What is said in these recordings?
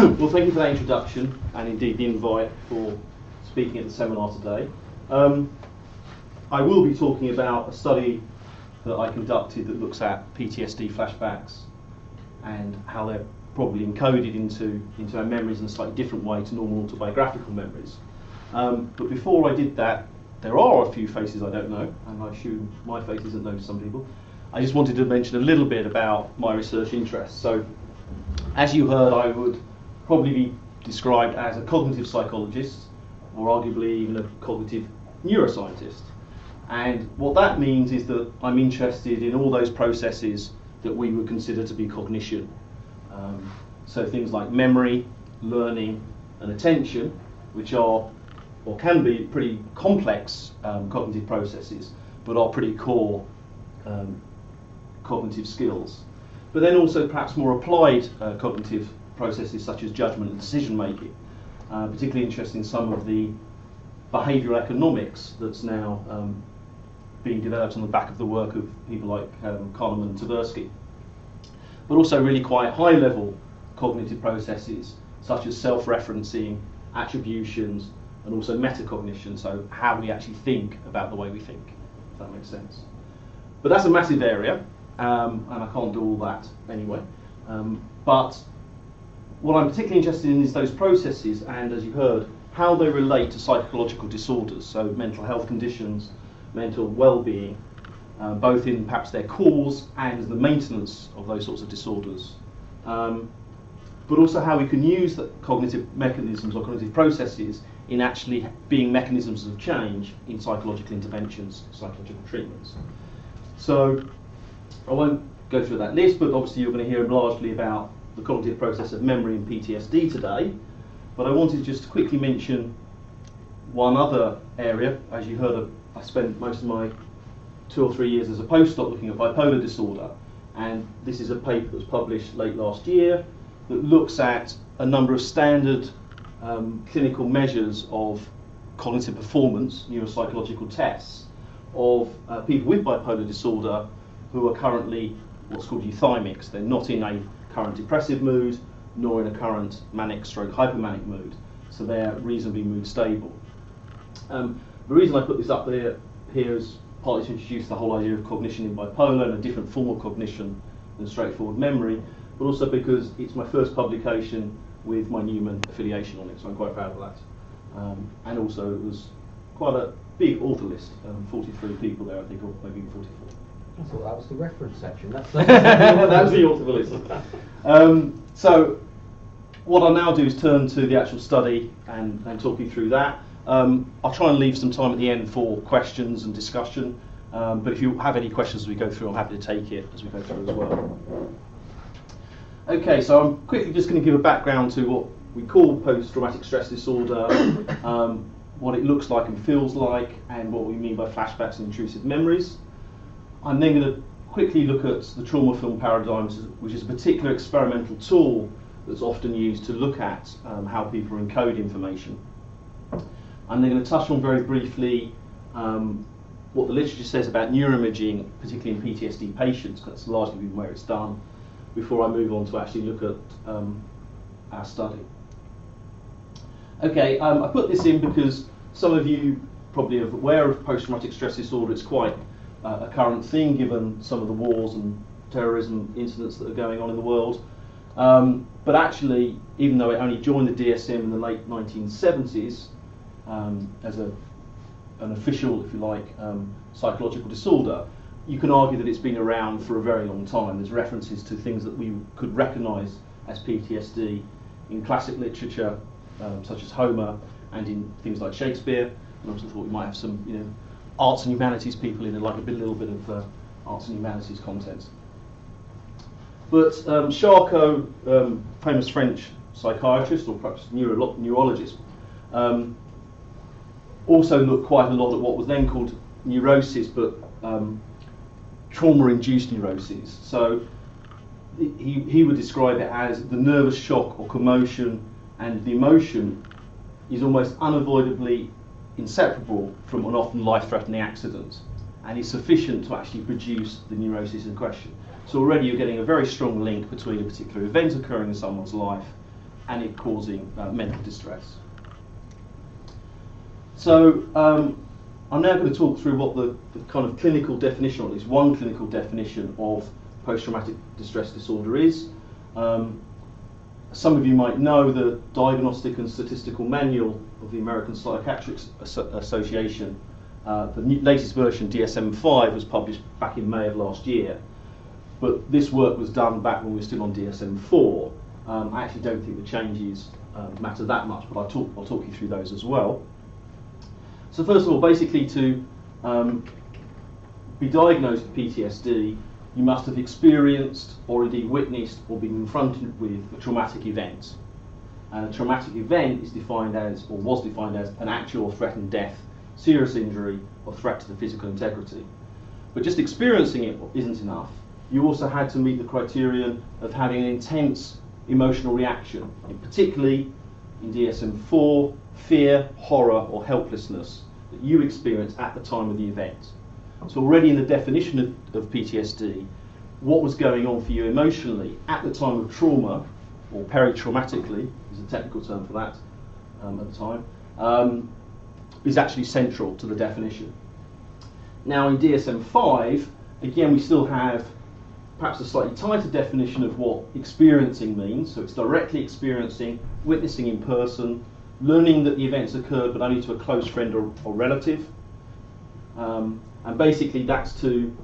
Well, thank you for that introduction and indeed the invite for speaking at the seminar today. I will be talking about a study that I conducted that looks at PTSD flashbacks and how they're probably encoded into our memories in a slightly different way to normal autobiographical memories. But before I did that, there are a few faces I don't know, and I assume my face isn't known to some people. I just wanted to mention a little bit about my research interests. So, as you heard, I would probably be described as a cognitive psychologist, or arguably even a cognitive neuroscientist. And what that means is that I'm interested in all those processes that we would consider to be cognition. So things like memory, learning, and attention, which are, or can be, pretty complex cognitive processes, but are pretty core cognitive skills. But then also perhaps more applied cognitive processes such as judgment and decision making. Particularly interested in some of the behavioural economics that's now being developed on the back of the work of people like Kahneman and Tversky. But also really quite high level cognitive processes such as self-referencing, attributions, and also metacognition, so how we actually think about the way we think, if that makes sense. But that's a massive area, and I can't do all that anyway. But what I'm particularly interested in is those processes, and as you heard, how they relate to psychological disorders, so mental health conditions, mental well-being, both in perhaps their cause and the maintenance of those sorts of disorders. But also how we can use the cognitive mechanisms or cognitive processes in actually being mechanisms of change in psychological interventions, psychological treatments. So I won't go through that list, but obviously you're going to hear largely about the cognitive process of memory and PTSD today. But I wanted just to quickly mention one other area. As you heard, I spent most of my 2 or 3 years as a postdoc looking at bipolar disorder, and this is a paper that was published late last year that looks at a number of standard clinical measures of cognitive performance, neuropsychological tests, of people with bipolar disorder who are currently what's called euthymics. They're not in a current depressive mood, nor in a current manic stroke hypomanic mood, so they're reasonably mood stable. The reason I put this up there here is partly to introduce the whole idea of cognition in bipolar and a different form of cognition than straightforward memory, but also because it's my first publication with my Newman affiliation on it, so I'm quite proud of that. And also it was quite a big author list, 43 people there I think, or maybe 44. I thought that was the reference section. That's that was the author list. So what I'll now do is turn to the actual study and talk you through that. I'll try and leave some time at the end for questions and discussion, but if you have any questions as we go through, I'm happy to take it as we go through as well. Okay, so I'm quickly just going to give a background to what we call post-traumatic stress disorder, what it looks like and feels like, and what we mean by flashbacks and intrusive memories. I'm then going to quickly look at the trauma film paradigms, which is a particular experimental tool that's often used to look at how people encode information. I'm then going to touch on very briefly what the literature says about neuroimaging, particularly in PTSD patients, because that's largely been where it's done, before I move on to actually look at our study. Okay, I put this in because some of you probably are aware of post-traumatic stress disorder. It's quite a current thing given some of the wars and terrorism incidents that are going on in the world. But actually, even though it only joined the DSM in the late 1970s as an official, if you like, psychological disorder, you can argue that it's been around for a very long time. There's references to things that we could recognise as PTSD in classic literature, such as Homer, and in things like Shakespeare. And I also thought we might have some, arts and humanities people in it, like a little bit of arts and humanities content. But Charcot, famous French psychiatrist or perhaps neurologist, also looked quite a lot at what was then called neurosis, but trauma-induced neuroses. So he would describe it as the nervous shock or commotion, and the emotion is almost unavoidably inseparable from an often life-threatening accident, and is sufficient to actually produce the neurosis in question. So already you're getting a very strong link between a particular event occurring in someone's life and it causing mental distress. So I'm now going to talk through what the kind of clinical definition, or at least one clinical definition of post-traumatic distress disorder is. Some of you might know the Diagnostic and Statistical Manual of the American Psychiatric Association. The latest version, DSM-5, was published back in May of last year. But this work was done back when we were still on DSM-4. I actually don't think the changes matter that much, but I'll talk you through those as well. So first of all, basically to be diagnosed with PTSD, you must have experienced or indeed witnessed or been confronted with a traumatic event. And a traumatic event is defined as, or was defined as, an actual or threatened death, serious injury, or threat to the physical integrity. But just experiencing it isn't enough. You also had to meet the criterion of having an intense emotional reaction, particularly in DSM-4, fear, horror, or helplessness that you experienced at the time of the event. So already in the definition of PTSD, what was going on for you emotionally at the time of trauma, or peri-traumatically, is a technical term for that at the time, is actually central to the definition. Now in DSM-5, again we still have perhaps a slightly tighter definition of what experiencing means. So it's directly experiencing, witnessing in person, learning that the events occurred but only to a close friend or relative. And basically that's to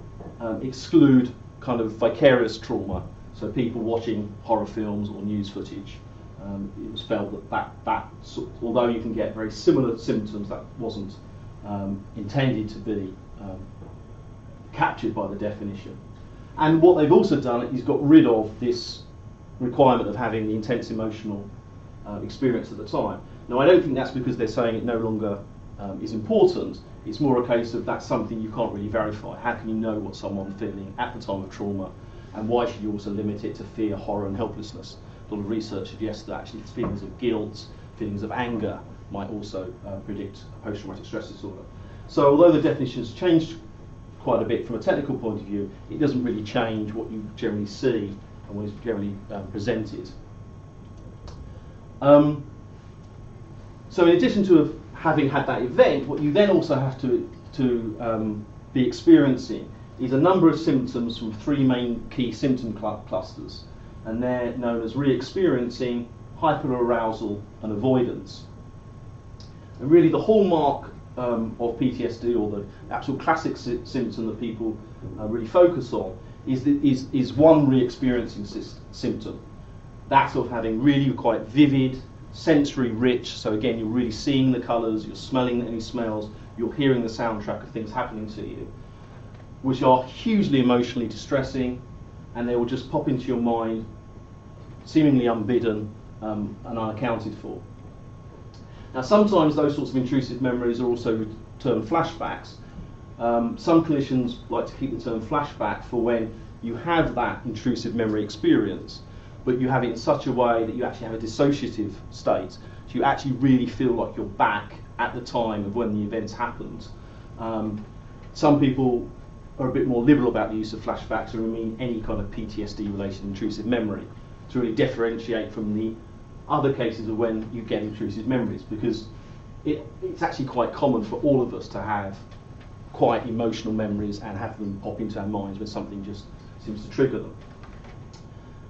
exclude kind of vicarious trauma, so people watching horror films or news footage. It was felt that although you can get very similar symptoms, that wasn't intended to be captured by the definition. And what they've also done is got rid of this requirement of having the intense emotional experience at the time. Now, I don't think that's because they're saying it no longer is important. It's more a case of that's something you can't really verify. How can you know what someone's feeling at the time of trauma? And why should you also limit it to fear, horror, and helplessness? A lot of research suggests that actually feelings of guilt, feelings of anger might also predict a post-traumatic stress disorder. So although the definition's changed quite a bit from a technical point of view, it doesn't really change what you generally see and what is generally presented. So in addition to having had that event, what you then also have to be experiencing is a number of symptoms from three main key symptom clusters, and they're known as re-experiencing, hyperarousal, and avoidance. And really the hallmark of PTSD, or the actual classic symptom that people really focus on, is one re-experiencing symptom. That of having really quite vivid, sensory rich, so again you're really seeing the colours, you're smelling any smells, you're hearing the soundtrack of things happening to you, which are hugely emotionally distressing, and they will just pop into your mind seemingly unbidden and unaccounted for. Now sometimes those sorts of intrusive memories are also termed flashbacks. Some clinicians like to keep the term flashback for when you have that intrusive memory experience, but you have it in such a way that you actually have a dissociative state. So you actually really feel like you're back at the time of when the events happened. Some people are a bit more liberal about the use of flashbacks and mean any kind of PTSD-related intrusive memory to really differentiate from the other cases of when you get intrusive memories, because it's actually quite common for all of us to have quite emotional memories and have them pop into our minds when something just seems to trigger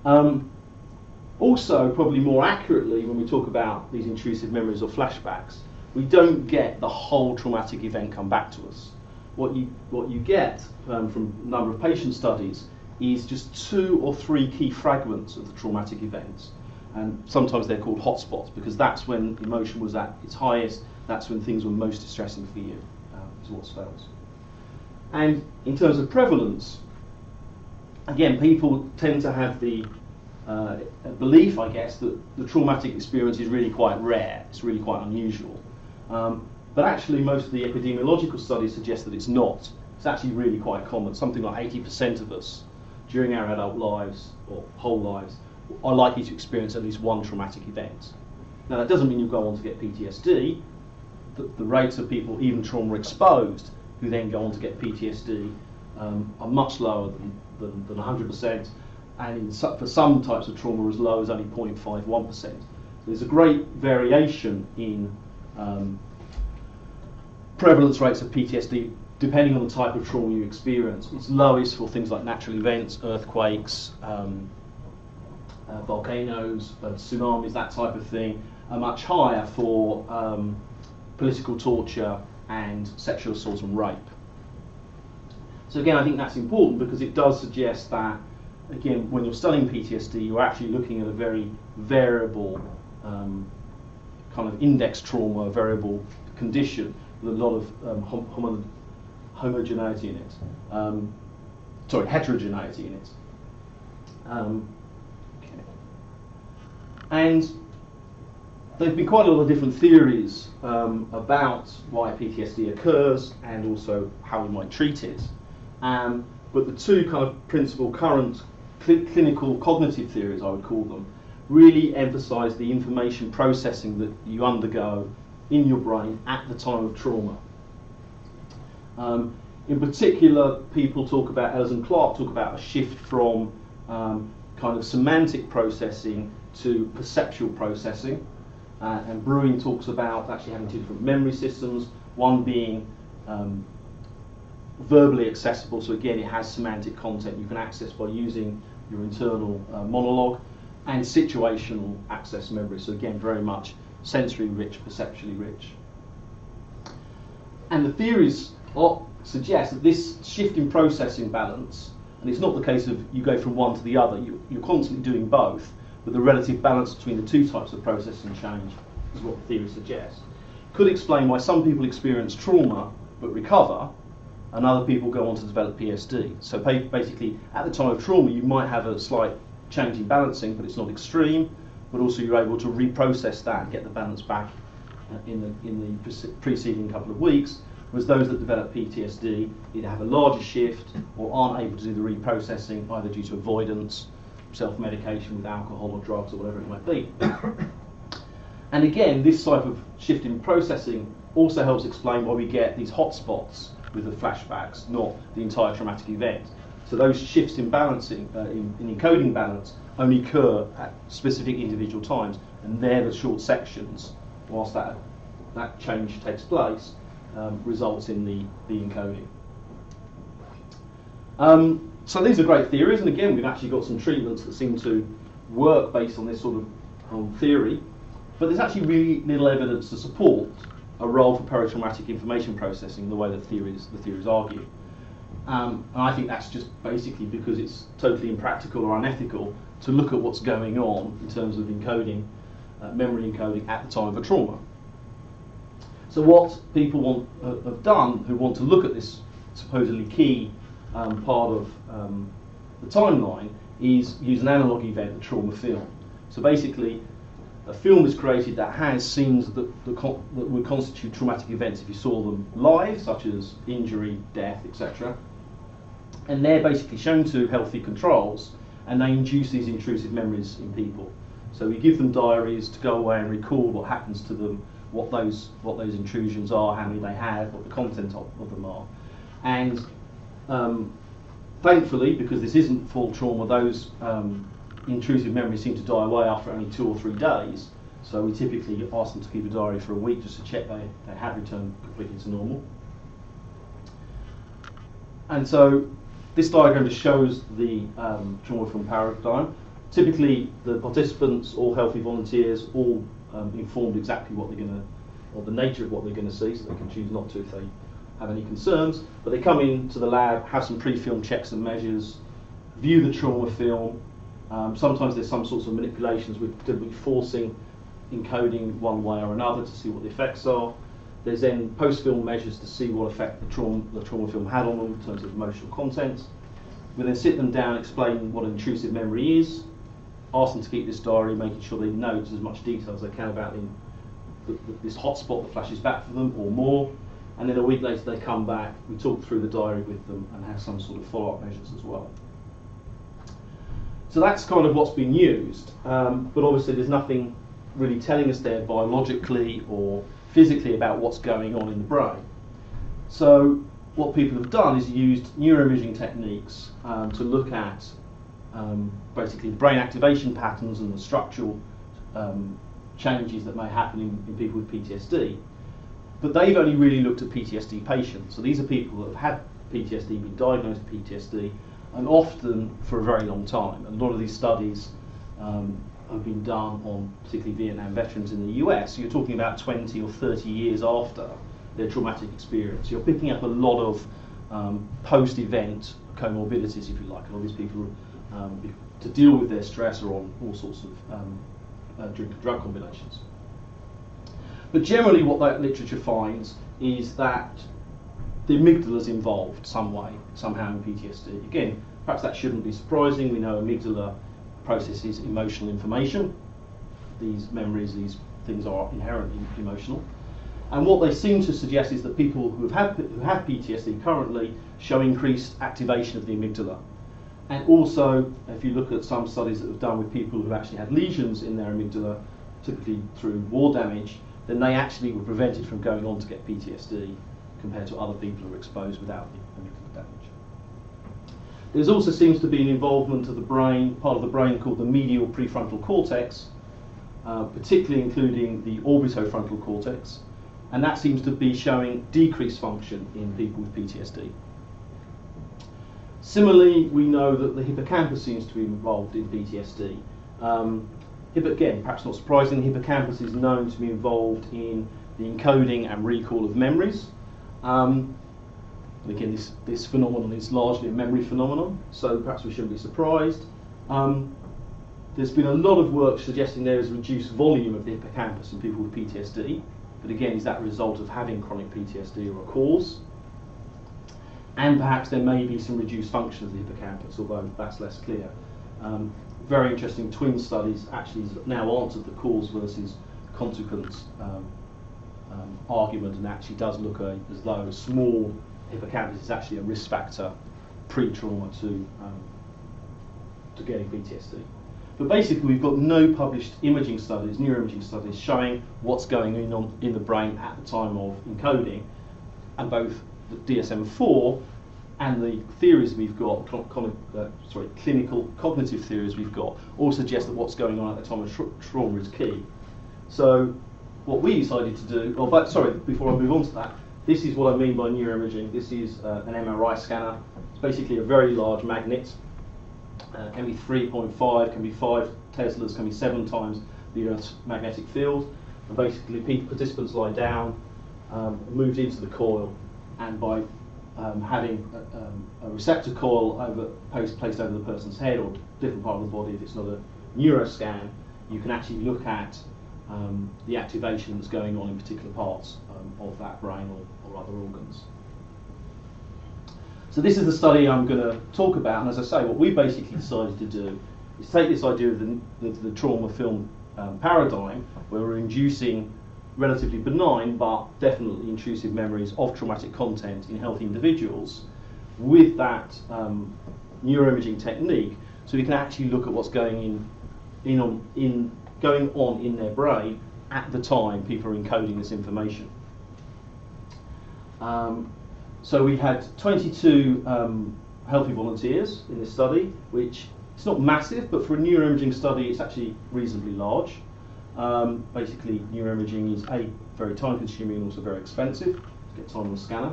them. Also, probably more accurately, when we talk about these intrusive memories or flashbacks, we don't get the whole traumatic event come back to us. What you get from a number of patient studies is just 2 or 3 key fragments of the traumatic events. And sometimes they're called hotspots, because that's when emotion was at its highest, that's when things were most distressing for you, is what's felt. And in terms of prevalence, again, people tend to have the belief, I guess, that the traumatic experience is really quite rare, it's really quite unusual. But actually most of the epidemiological studies suggest that it's not. It's actually really quite common. Something like 80% of us during our adult lives, or whole lives, are likely to experience at least one traumatic event. Now that doesn't mean you go on to get PTSD. The rates of people even trauma exposed who then go on to get PTSD are much lower than 100%, and for some types of trauma as low as only 0.51%. there's a great variation in prevalence rates of PTSD depending on the type of trauma you experience. It's lowest for things like natural events, earthquakes, volcanoes, tsunamis, that type of thing, are much higher for political torture and sexual assault and rape. So again, I think that's important because it does suggest that, again, when you're studying PTSD, you're actually looking at a very variable kind of index trauma, variable condition with a lot of homogeneity in it. Heterogeneity in it. Okay. And there have been quite a lot of different theories about why PTSD occurs and also how we might treat it. But the two kind of principal current clinical cognitive theories, I would call them, really emphasise the information processing that you undergo in your brain at the time of trauma. In particular, people talk about, Ellis and Clark talk about a shift from kind of semantic processing to perceptual processing. And Bruin talks about actually having two different memory systems, one being verbally accessible, so again it has semantic content you can access by using your internal monologue, and situational access memory, so again very much sensory rich, perceptually rich. And the theories suggest that this shift in processing balance, and it's not the case of you go from one to the other, you're constantly doing both, but the relative balance between the two types of processing change is what the theory suggests, could explain why some people experience trauma but recover, and other people go on to develop PSD. So basically, at the time of trauma, you might have a slight change in balancing, but it's not extreme, but also you're able to reprocess that and get the balance back in the preceding couple of weeks, whereas those that develop PTSD either have a larger shift or aren't able to do the reprocessing, either due to avoidance, self-medication with alcohol or drugs or whatever it might be. And again, this type of shift in processing also helps explain why we get these hotspots with the flashbacks, not the entire traumatic event. So those shifts in balancing, in encoding balance, only occur at specific individual times, and they're the short sections, whilst that change takes place, results in the encoding. So these are great theories, and again, we've actually got some treatments that seem to work based on this sort of theory, but there's actually really little evidence to support a role for peri-traumatic information processing the way that the theories argue. And I think that's just basically because it's totally impractical or unethical to look at what's going on in terms of encoding, memory encoding at the time of a trauma. So what people have done who want to look at this supposedly key part of the timeline is use an analogue event, the trauma film. So basically, a film is created that has scenes that would constitute traumatic events if you saw them live, such as injury, death, etc. And they're basically shown to healthy controls, and they induce these intrusive memories in people. So we give them diaries to go away and record what happens to them, what those intrusions are, how many they have, what the content of them are. And thankfully, because this isn't full trauma, those intrusive memories seem to die away after only 2 or 3 days. So we typically ask them to keep a diary for a week just to check they have returned completely to normal. And so this diagram just shows the trauma film paradigm. Typically, the participants, all healthy volunteers, all informed exactly what they're going to, or the nature of what they're going to see, so they can choose not to if they have any concerns. But they come into the lab, have some pre-film checks and measures, view the trauma film. Sometimes there's some sorts of manipulations with deliberately forcing encoding one way or another to see what the effects are. There's then post-film measures to see what effect the trauma film had on them in terms of emotional content. We then sit them down, explain what an intrusive memory is, ask them to keep this diary, making sure they note as much detail as they can about this hotspot that flashes back for them or more. And then a week later they come back, we talk through the diary with them and have some sort of follow-up measures as well. So that's kind of what's been used, but obviously there's nothing really telling us there biologically or physically about what's going on in the brain. So what people have done is used neuroimaging techniques to look at basically the brain activation patterns and the structural changes that may happen in people with PTSD. But they've only really looked at PTSD patients. So these are people that have had PTSD, been diagnosed with PTSD, and often for a very long time. And a lot of these studies have been done on particularly Vietnam veterans in the US. So you're talking about 20 or 30 years after their traumatic experience. You're picking up a lot of post-event comorbidities, if you like. A lot of these people, to deal with their stress, are on all sorts of drink and drug combinations. But generally what that literature finds is that the amygdala is involved some way, somehow in PTSD. Again, perhaps that shouldn't be surprising. We know amygdala processes emotional information. These memories, these things are inherently emotional. And what they seem to suggest is that people who have PTSD currently show increased activation of the amygdala. And also, if you look at some studies that have done with people who actually had lesions in their amygdala, typically through war damage, then they actually were prevented from going on to get PTSD compared to other people who were exposed without the amygdala damage. There also seems to be an involvement of the brain, part of the brain called the medial prefrontal cortex, particularly including the orbitofrontal cortex, and that seems to be showing decreased function in people with PTSD. Similarly, we know that the hippocampus seems to be involved in PTSD. Again, perhaps not surprising, the hippocampus is known to be involved in the encoding and recall of memories. Again, this phenomenon is largely a memory phenomenon, so perhaps we shouldn't be surprised. There's been a lot of work suggesting there is reduced volume of the hippocampus in people with PTSD, but again, is that a result of having chronic PTSD or a cause? And perhaps there may be some reduced function of the hippocampus, although that's less clear. Very interesting twin studies actually now answered the cause versus consequence argument, and actually does look as though a small hippocampus is actually a risk factor pre-trauma to getting PTSD. But basically we've got no published imaging studies, neuroimaging studies, showing what's going on in the brain at the time of encoding, and both the DSM-4 and the theories we've got, clinical cognitive theories we've got, all suggest that what's going on at the time of trauma is key. So what we decided to do, before I move on to that, this is what I mean by neuroimaging. This is an MRI scanner. It's basically a very large magnet. Can be 3.5, can be 5 Teslas, can be 7 times the Earth's magnetic field. And basically participants lie down, moved into the coil, and by having a receptor coil placed over the person's head or different part of the body, if it's not a neuroscan, you can actually look at the activation that's going on in particular parts of that brain or other organs. So this is the study I'm going to talk about, and as I say, what we basically decided to do is take this idea of the trauma film paradigm, where we're inducing relatively benign but definitely intrusive memories of traumatic content in healthy individuals with that neuroimaging technique, so we can actually look at what's going on in their brain at the time people are encoding this information. So we had 22 healthy volunteers in this study, which it's not massive, but for a neuroimaging study it's actually reasonably large. Basically, neuroimaging is very time consuming and also very expensive to get time on the scanner.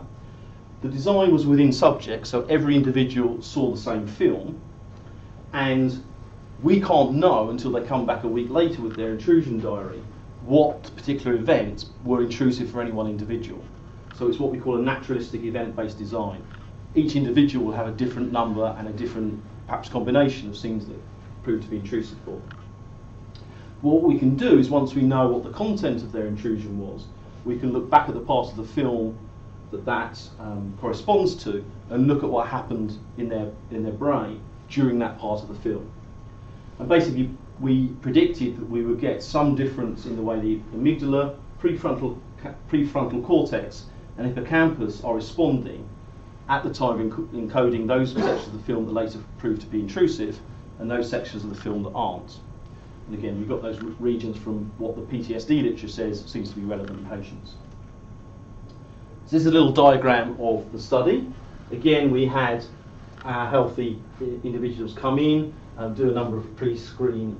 The design was within subjects, so every individual saw the same film, and we can't know until they come back a week later with their intrusion diary what particular events were intrusive for any one individual. So it's what we call a naturalistic event-based design. Each individual will have a different number and a different, perhaps, combination of scenes that prove to be intrusive for them. What we can do is, once we know what the content of their intrusion was, we can look back at the part of the film that corresponds to and look at what happened in their brain during that part of the film. And basically, we predicted that we would get some difference in the way the amygdala, prefrontal cortex, and hippocampus are responding at the time of encoding those sections of the film that later proved to be intrusive and those sections of the film that aren't. And again, we've got those regions from what the PTSD literature says seems to be relevant in patients. So this is a little diagram of the study. Again, we had healthy individuals come in and do a number of pre-film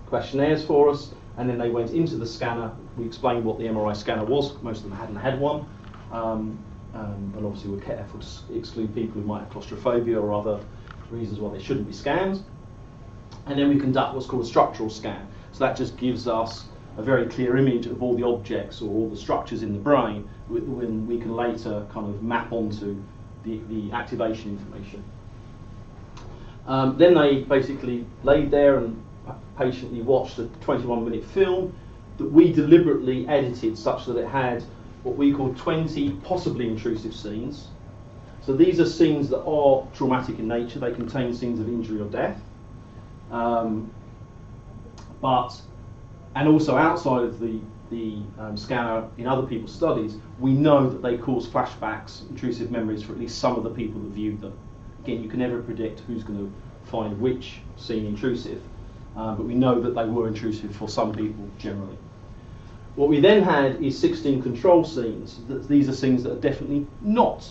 questionnaires for us, and then they went into the scanner. We explained what the MRI scanner was. Most of them hadn't had one, and obviously we're careful to exclude people who might have claustrophobia or other reasons why they shouldn't be scanned. And then we conduct what's called a structural scan. So that just gives us a very clear image of all the objects or all the structures in the brain, when we can later kind of map onto the activation information. Then they basically laid there and patiently watched a 21-minute film that we deliberately edited such that it had what we call 20 possibly intrusive scenes. So these are scenes that are traumatic in nature. They contain scenes of injury or death. And also outside of the scanner in other people's studies, we know that they cause flashbacks, intrusive memories for at least some of the people that viewed them. Again, you can never predict who's going to find which scene intrusive, but we know that they were intrusive for some people generally. What we then had is 16 control scenes. These are scenes that are definitely not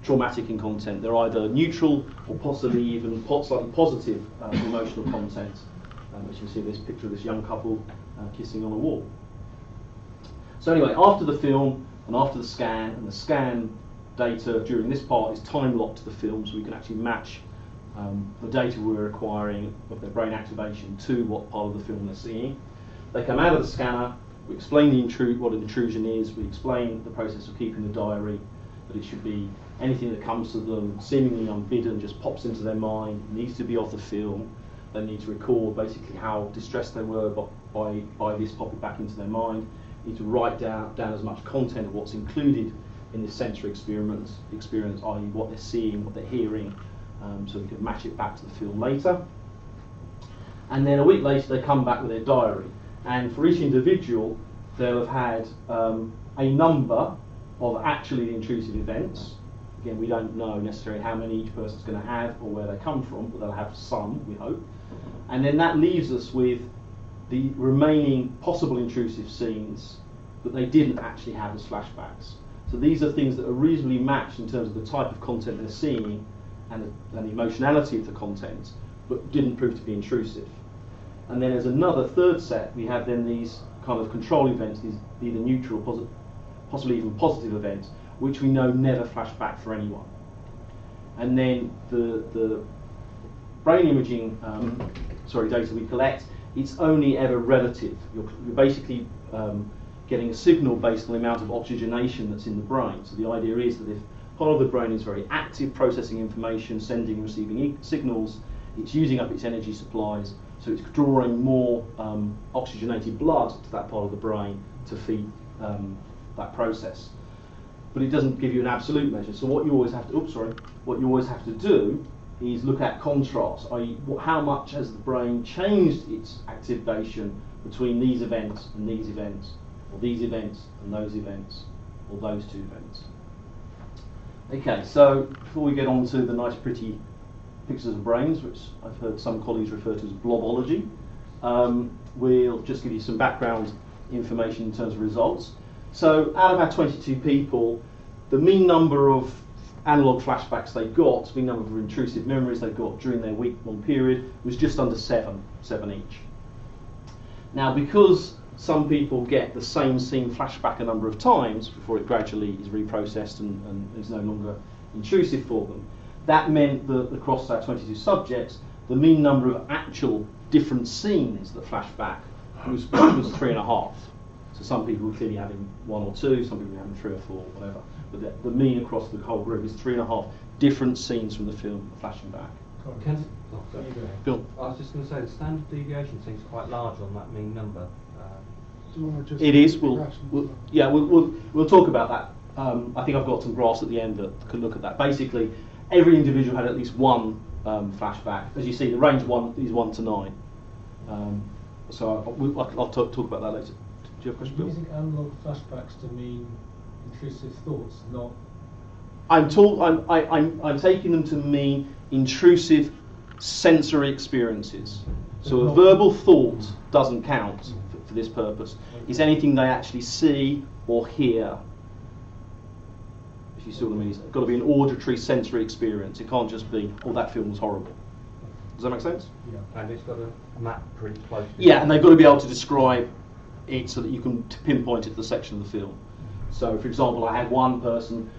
traumatic in content. They're either neutral or possibly even slightly positive emotional content. As you can see this picture of this young couple kissing on a wall. So anyway, after the film and after the scan, and the scan data during this part is time locked to the film, so we can actually match the data we're acquiring of their brain activation to what part of the film they're seeing. They come out of the scanner, we explain what an intrusion is, we explain the process of keeping the diary, that it should be anything that comes to them seemingly unbidden, just pops into their mind, needs to be off the film. They need to record basically how distressed they were by this popping back into their mind. Need to write down as much content of what's included in this sensory experience, i.e. what they're seeing, what they're hearing, so we can match it back to the film later. And then a week later they come back with their diary. And for each individual, they'll have had a number of actually intrusive events. Again, we don't know necessarily how many each person's going to have or where they come from, but they'll have some, we hope. And then that leaves us with the remaining possible intrusive scenes that they didn't actually have as flashbacks. So these are things that are reasonably matched in terms of the type of content they're seeing and the emotionality of the content, but didn't prove to be intrusive. And then as another third set, we have then these kind of control events, these either neutral, possibly even positive events, which we know never flash back for anyone. And then the brain imaging data we collect, it's only ever relative. You're basically getting a signal based on the amount of oxygenation that's in the brain. So the idea is that if part of the brain is very active, processing information, sending and receiving signals, it's using up its energy supplies, so it's drawing more oxygenated blood to that part of the brain to feed that process. But it doesn't give you an absolute measure. So what you always have to do is look at contrast, i.e. how much has the brain changed its activation between these events and these events, or these events and those events, or those two events. Okay, so before we get on to the nice pretty pictures of brains, which I've heard some colleagues refer to as blobology, we'll just give you some background information in terms of results. So out of our 22 people, the mean number of analog flashbacks they got, the mean number of intrusive memories they got during their week-long period was just under 7 each. Now, because some people get the same scene flashback a number of times before it gradually is reprocessed and is no longer intrusive for them, that meant that across our 22 subjects, the mean number of actual different scenes that flash back was 3.5. So some people were clearly having 1 or 2, some people were having 3 or 4, whatever. But the mean across the whole group is 3.5 different scenes from the film flashing back. Bill? I was just going to say, the standard deviation seems quite large on that mean number. It is. We'll talk about that. I think I've got some graphs at the end that can look at that. Basically, every individual had at least one flashback. As you see, the range is 1 to 9. So I'll talk about that later. Do you have a question, Bill? Using analog flashbacks to mean intrusive thoughts, not. I'm taking them to mean intrusive sensory experiences. So a verbal thought doesn't count for this purpose. It's anything they actually see or hear. If you see what I mean, it's got to be an auditory sensory experience. It can't just be, oh, that film was horrible. Does that make sense? Yeah. And it's got a map pretty close to Yeah, and they've got to be able to describe it so that you can pinpoint it to the section of the film. So, for example, I had one person,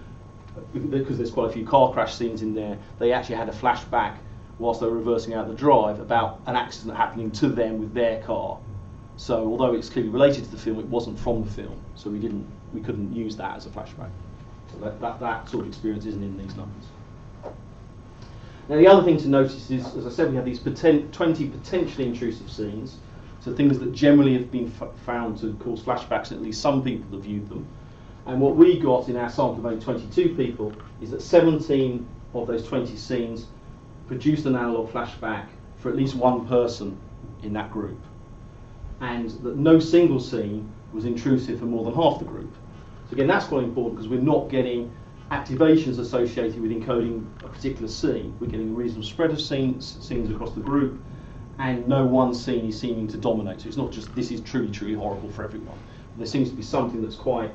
because there's quite a few car crash scenes in there, they actually had a flashback whilst they were reversing out the drive about an accident happening to them with their car. So, although it's clearly related to the film, it wasn't from the film, so we couldn't use that as a flashback. So that sort of experience isn't in these numbers. Now, the other thing to notice is, as I said, we have these 20 potentially intrusive scenes, so things that generally have been found to cause flashbacks, and at least some people have viewed them. And what we got in our sample of only 22 people is that 17 of those 20 scenes produced an analog flashback for at least one person in that group, and that no single scene was intrusive for more than half the group. So again, that's quite important because we're not getting activations associated with encoding a particular scene. We're getting a reasonable spread of scenes across the group, and no one scene is seeming to dominate. So it's not just this is truly horrible for everyone. There seems to be something that's quite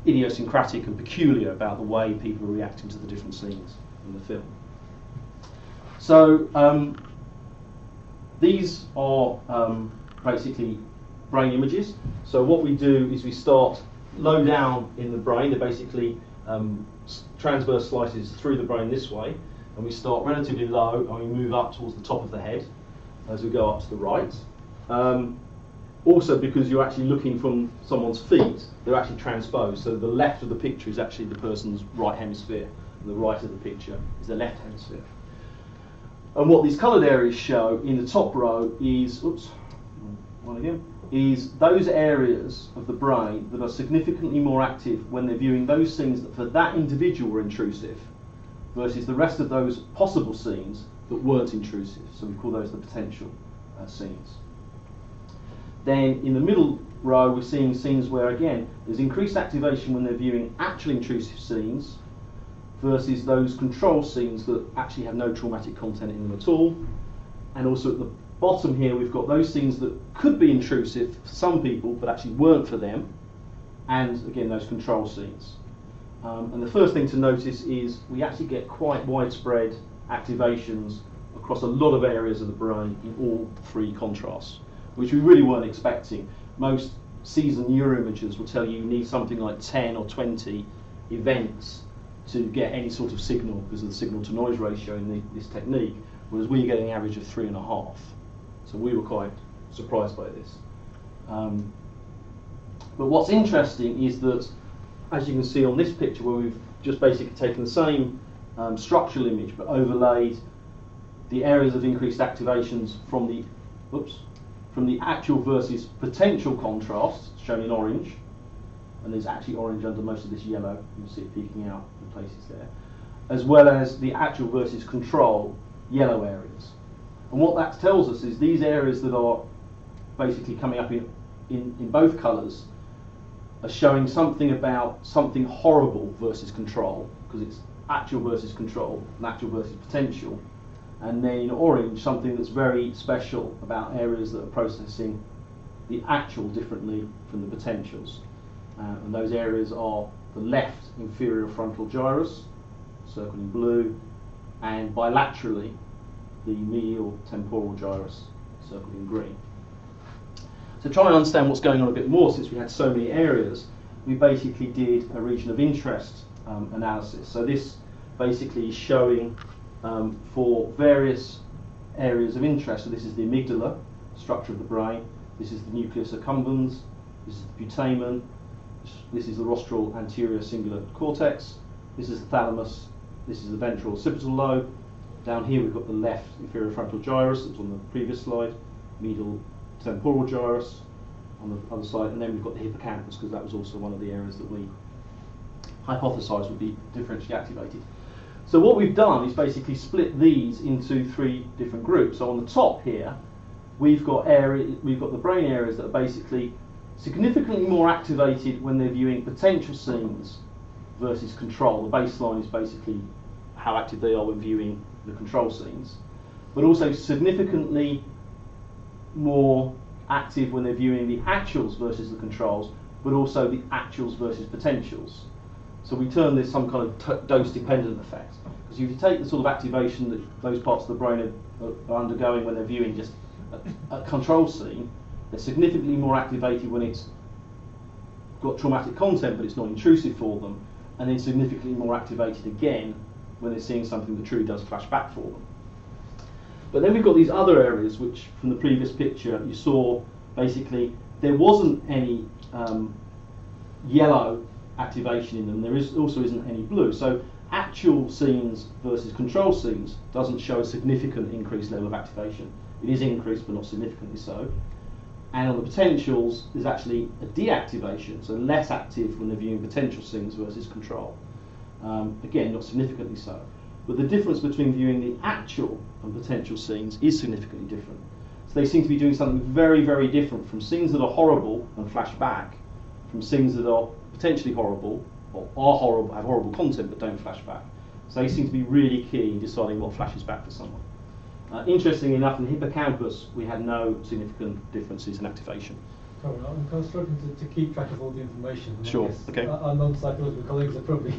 idiosyncratic and peculiar about the way people are reacting to the different scenes in the film. So these are basically brain images. So what we do is we start low down in the brain. They're basically transverse slices through the brain this way, and we start relatively low and we move up towards the top of the head as we go up to the right. Also, because you're actually looking from someone's feet, they're actually transposed. So the left of the picture is actually the person's right hemisphere, and the right of the picture is the left hemisphere. And what these coloured areas show in the top row is, is those areas of the brain that are significantly more active when they're viewing those scenes that for that individual were intrusive, versus the rest of those possible scenes that weren't intrusive. So we call those the potential scenes. Then in the middle row we're seeing scenes where again there's increased activation when they're viewing actual intrusive scenes versus those control scenes that actually have no traumatic content in them at all. And also at the bottom here we've got those scenes that could be intrusive for some people but actually weren't for them, and again those control scenes. And the first thing to notice is we actually get quite widespread activations across a lot of areas of the brain in all three contrasts, which we really weren't expecting. Most seasoned neuroimagers will tell you need something like 10 or 20 events to get any sort of signal because of the signal to noise ratio in this technique, whereas we're getting an average of 3.5. So we were quite surprised by this. But what's interesting is that, as you can see on this picture, where we've just basically taken the same structural image but overlaid the areas of increased activations from the actual versus potential contrast, shown in orange, and there's actually orange under most of this yellow, you'll see it peeking out in places there, as well as the actual versus control yellow areas. And what that tells us is these areas that are basically coming up in both colours are showing something about something horrible versus control, because it's actual versus control and actual versus potential. And then in orange, something that's very special about areas that are processing the actual differently from the potentials. And those areas are the left inferior frontal gyrus, circled in blue, and bilaterally the medial temporal gyrus, circled in green. To try and understand what's going on a bit more, since we had so many areas, we basically did a region of interest analysis. So this basically is showing for various areas of interest. So this is the amygdala, structure of the brain. This is the nucleus accumbens. This is the putamen. This is the rostral anterior cingulate cortex. This is the thalamus. This is the ventral occipital lobe. Down here we've got the left inferior frontal gyrus that was on the previous slide, medial temporal gyrus on the other side, and then we've got the hippocampus, because that was also one of the areas that we hypothesised would be differentially activated. So what we've done is basically split these into three different groups. So on the top here, we've got the brain areas that are basically significantly more activated when they're viewing potential scenes versus control. The baseline is basically how active they are when viewing the control scenes, but also significantly more active when they're viewing the actuals versus the controls, but also the actuals versus potentials. So we term this some kind of dose-dependent effect. Because if you take the sort of activation that those parts of the brain are undergoing when they're viewing just a control scene, they're significantly more activated when it's got traumatic content but it's not intrusive for them, and then significantly more activated again when they're seeing something that truly does flash back for them. But then we've got these other areas which, from the previous picture, you saw basically there wasn't any yellow activation in them. There also isn't any blue. So actual scenes versus control scenes doesn't show a significant increased level of activation. It is increased, but not significantly so. And on the potentials, there's actually a deactivation, so less active when they're viewing potential scenes versus control. Again, not significantly so. But the difference between viewing the actual and potential scenes is significantly different. So they seem to be doing something very, very different from scenes that are horrible and flash back, from scenes that are potentially horrible, or are horrible, have horrible content but don't flash back. So they seem to be really key in deciding what flashes back for someone. Interestingly enough, in the hippocampus, we had no significant differences in activation. Corin, I'm kind of struggling to keep track of all the information. And Sure, I guess okay. Our non-psychological colleagues are probably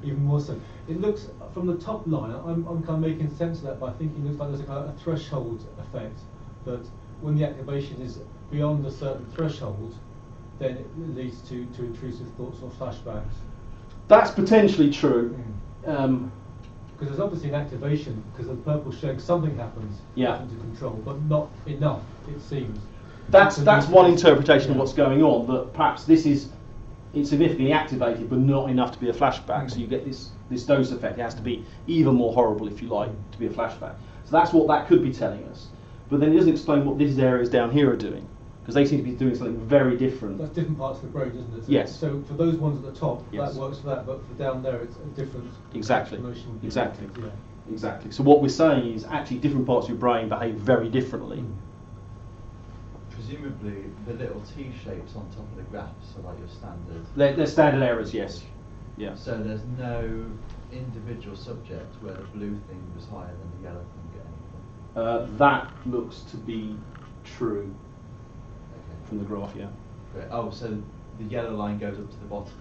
even more so. It looks, from the top line, I'm kind of making sense of that by thinking it looks like there's a kind of a threshold effect, that when the activation is beyond a certain threshold, then it leads to intrusive thoughts or flashbacks. That's potentially true. Because there's obviously an activation, because the purple showing something happens into control, but not enough, it seems. That's one interpretation of what's going on, that perhaps it's significantly activated but not enough to be a flashback, so you get this dose effect. It has to be even more horrible, if you like, to be a flashback. So that's what that could be telling us. But then it doesn't explain what these areas down here are doing, because they seem to be doing something very different. That's different parts of the brain, isn't it? So, yes. So for those ones at the top, yes. that works for that, but for down there, it's a different Exactly. emotion. Exactly. Yeah. Exactly. So what we're saying is actually different parts of your brain behave very differently. Presumably, the little T shapes on top of the graphs are like your standard. They're standard errors, yes. Yeah. So there's no individual subject where the blue thing was higher than the yellow thing at anything. That looks to be true from the graph, yeah. Great. Oh, so the yellow line goes up to the bottom,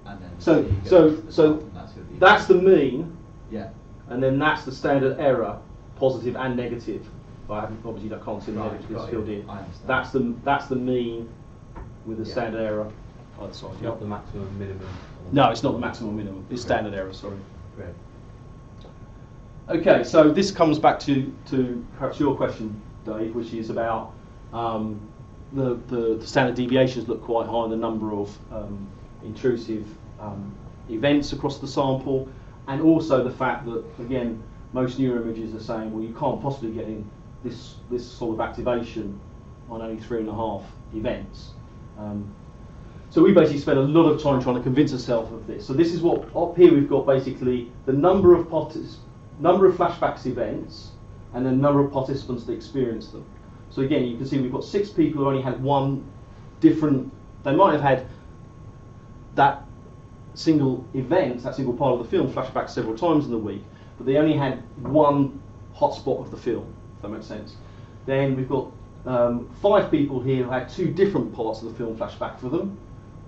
and then So C goes to the top, and that's the mean. Yeah. And then that's the standard error, positive and negative. I obviously can't see the negative because it's filled in. I understand. That's the mean with the standard error either side. It's not the maximum minimum. No, it's not the maximum minimum. It's standard error. Sorry. Great. Okay, so this comes back to perhaps your question, Dave, which is about the standard deviations look quite high in the number of intrusive events across the sample, and also the fact that, again, most neuroimages are saying, well, you can't possibly get in this sort of activation on only 3.5 events. So we basically spent a lot of time trying to convince ourselves of this. So this is what, up here we've got basically the number of flashbacks events and the number of participants that experience them. So again, you can see we've got 6 people who only had one different, they might have had that single event, that single part of the film flashback several times in the week, but they only had one hotspot of the film, if that makes sense. Then we've got 5 people here who had 2 different parts of the film flashback for them.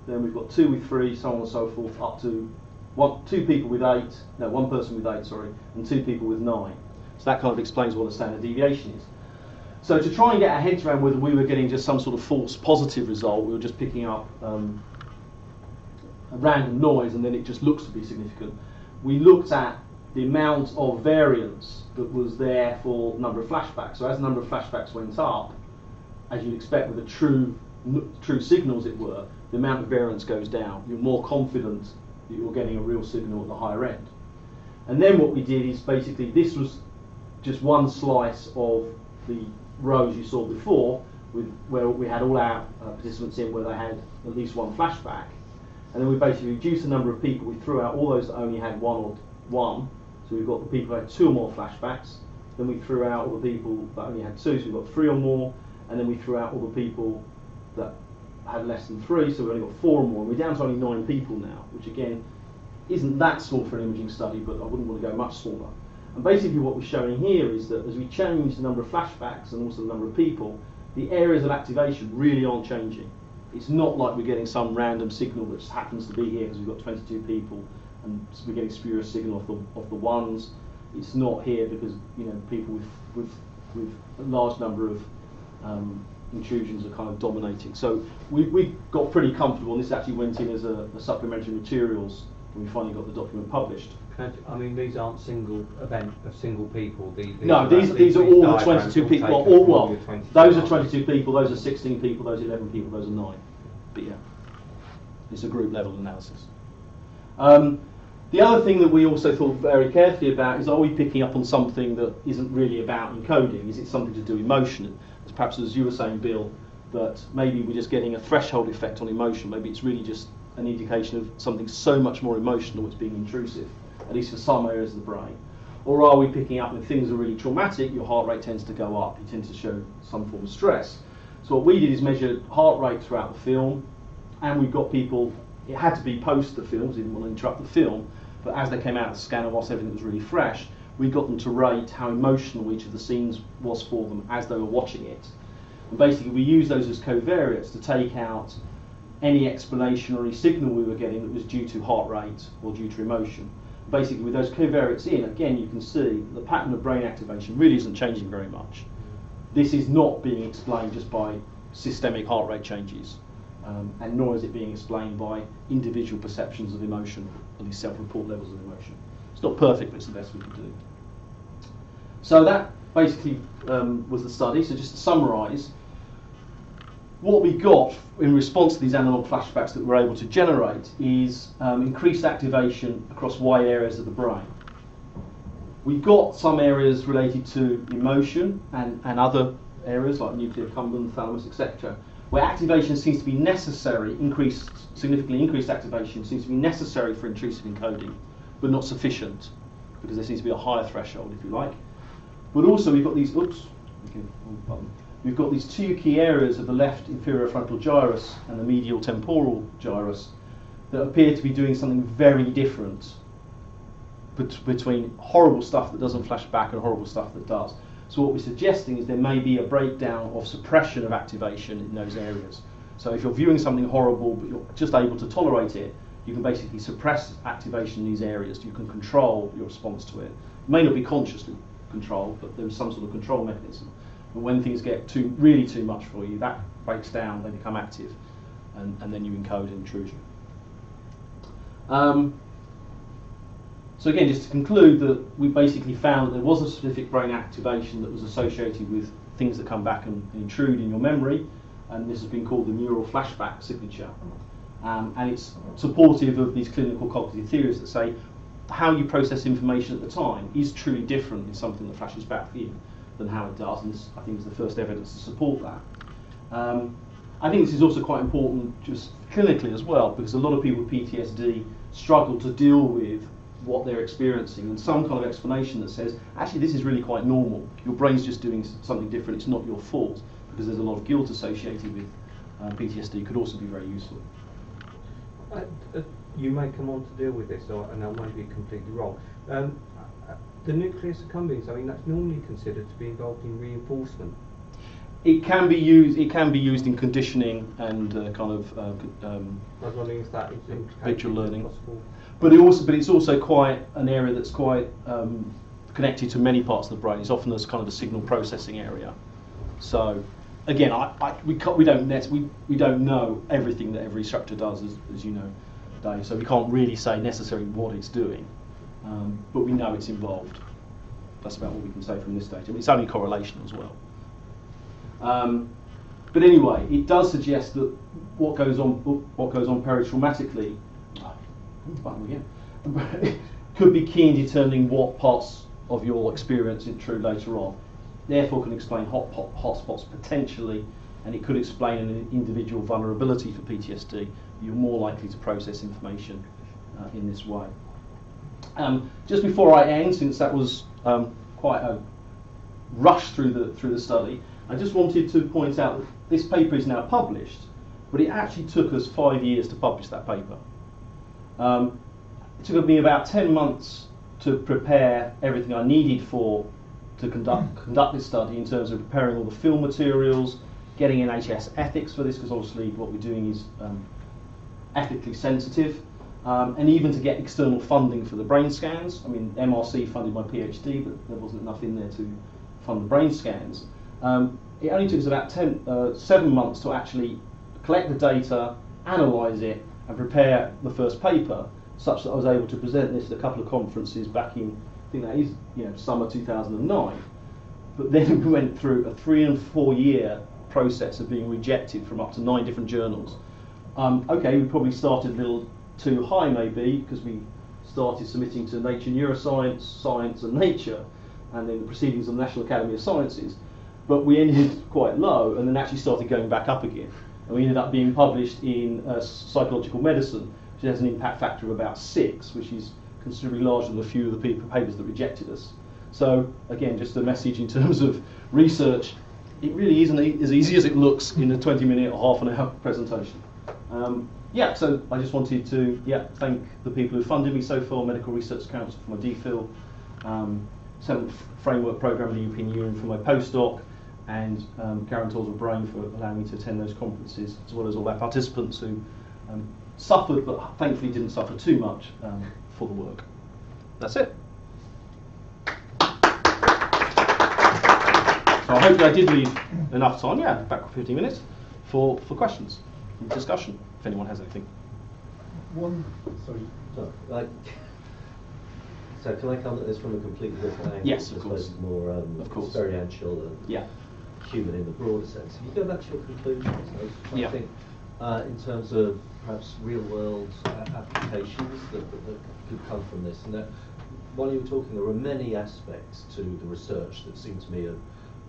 Then we've got 2 with 3, so on and so forth, up to 2 people with 8, no, 1 person with 8, sorry, and 2 people with 9. So that kind of explains what a standard deviation is. So to try and get our heads around whether we were getting just some sort of false positive result, we were just picking up a random noise and then it just looks to be significant. We looked at the amount of variance that was there for the number of flashbacks. So as the number of flashbacks went up, as you'd expect with a true signal, as it were, the amount of variance goes down. You're more confident that you're getting a real signal at the higher end. And then what we did is basically, this was just one slice of the rows you saw before, where we had all our participants in where they had at least one flashback. And then we basically reduced the number of people. We threw out all those that only had one. So we've got the people who had 2 or more flashbacks. Then we threw out all the people that only had 2, so we've got 3 or more. And then we threw out all the people that had less than 3, so we've only got 4 or more. And we're down to only 9 people now, which again isn't that small for an imaging study, but I wouldn't want to go much smaller. And basically what we're showing here is that as we change the number of flashbacks and also the number of people, the areas of activation really aren't changing. It's not like we're getting some random signal that just happens to be here because we've got 22 people and we're getting spurious signal of the ones. it's not here because people with a large number of intrusions are kind of dominating. So we got pretty comfortable, and this actually went in as a supplementary materials when we finally got the document published. I mean, these aren't single event of single people. No, these are all the 22 people. Those are 22 people, those are 16 people, those are 11 people, those are 9. But yeah, it's a group level analysis. The other thing that we also thought very carefully about is, are we picking up on something that isn't really about encoding? Is it something to do with emotion? Perhaps as you were saying, Bill, that maybe we're just getting a threshold effect on emotion. Maybe it's really just an indication of something so much more emotional that's being intrusive, at least for some areas of the brain. Or are we picking up when things are really traumatic, your heart rate tends to go up, you tend to show some form of stress. So what we did is measure heart rate throughout the film, and we've got people, it had to be post the film, so we didn't want to interrupt the film, but as they came out of the scanner, whilst everything was really fresh, we got them to rate how emotional each of the scenes was for them as they were watching it. And basically we used those as covariates to take out any explanation or any signal we were getting that was due to heart rate or due to emotion. Basically with those covariates in, again you can see the pattern of brain activation really isn't changing very much. This is not being explained just by systemic heart rate changes, and nor is it being explained by individual perceptions of emotion, or these self-report levels of emotion. It's not perfect, but it's the best we could do. So that basically was the study. So just to summarise, what we got in response to these analog flashbacks that we're able to generate is increased activation across wide areas of the brain. We've got some areas related to emotion and other areas like nuclear accumbens, thalamus, etc., where activation seems to be necessary, significantly increased activation seems to be necessary for intrusive encoding, but not sufficient, because there seems to be a higher threshold, if you like. But also we've got these, we've got these two key areas of the left inferior frontal gyrus and the medial temporal gyrus that appear to be doing something very different between horrible stuff that doesn't flash back and horrible stuff that does. So what we're suggesting is there may be a breakdown of suppression of activation in those areas. So if you're viewing something horrible but you're just able to tolerate it, you can basically suppress activation in these areas. You can control your response to it. It may not be consciously controlled, but there's some sort of control mechanism. And when things get really too much for you, that breaks down, they become active, and then you encode an intrusion. So again, just to conclude, that we basically found that there was a specific brain activation that was associated with things that come back and intrude in your memory, and this has been called the neural flashback signature. And it's supportive of these clinical cognitive theories that say how you process information at the time is truly different in something that flashes back for you than how it does, and this, I think, is the first evidence to support that. I think this is also quite important just clinically as well, because a lot of people with PTSD struggle to deal with what they're experiencing, and some kind of explanation that says, actually this is really quite normal, your brain's just doing something different, it's not your fault, because there's a lot of guilt associated with PTSD, could also be very useful. You may come on to deal with this, and I might be completely wrong. The nucleus accumbens, I mean, that's normally considered to be involved in reinforcement. It can be used. It can be used in conditioning and kind of I was wondering if that is habitual learning. Possible. But it's also quite an area that's quite connected to many parts of the brain. It's often as kind of a signal processing area. So again, we don't know everything that every structure does, as you know, Dave. So we can't really say necessarily what it's doing, but we know it's involved. That's about what we can say from this stage. I mean, it's only correlation as well. But anyway, it does suggest that what goes on peri-traumatically could be key in determining what parts of your experience intrude later on. Therefore, can explain hotspots potentially, and it could explain an individual vulnerability for PTSD. You're more likely to process information in this way. Just before I end, since that was quite a rush through the study, I just wanted to point out that this paper is now published, but it actually took us 5 years to publish that paper. It took me about 10 months to prepare everything I needed to conduct this study, in terms of preparing all the film materials, getting NHS ethics for this, because obviously what we're doing is ethically sensitive, and even to get external funding for the brain scans. I mean, MRC funded my PhD, but there wasn't enough in there to fund the brain scans. It only took us about 7 months to actually collect the data, analyse it, and prepare the first paper, such that I was able to present this at a couple of conferences back in, I think that is, summer 2009. But then we went through a 3 and 4 year process of being rejected from up to 9 different journals. Okay, we probably started a little too high maybe, because we started submitting to Nature Neuroscience, Science and Nature, and then the Proceedings of the National Academy of Sciences. But we ended quite low and then actually started going back up again. And we ended up being published in Psychological Medicine, which has an impact factor of about 6, which is considerably larger than a few of the papers that rejected us. So again, just a message in terms of research, it really isn't as easy as it looks in a 20-minute or half an hour presentation. So I just wanted to thank the people who funded me so far, Medical Research Council for my DPhil, 7th Framework Programme of the European Union for my postdoc, and Guarantors of Brain for allowing me to attend those conferences, as well as all our participants who suffered, but thankfully didn't suffer too much for the work. That's it. So I hope I did leave enough time, back for 15 minutes, for questions and discussion, if anyone has anything. So can I come at this from a completely different angle? Yes, of course. More experiential and human in the broader sense. If you go back to your conclusions, I think in terms of perhaps real-world applications that could come from this, and that while you were talking, there were many aspects to the research that seemed to me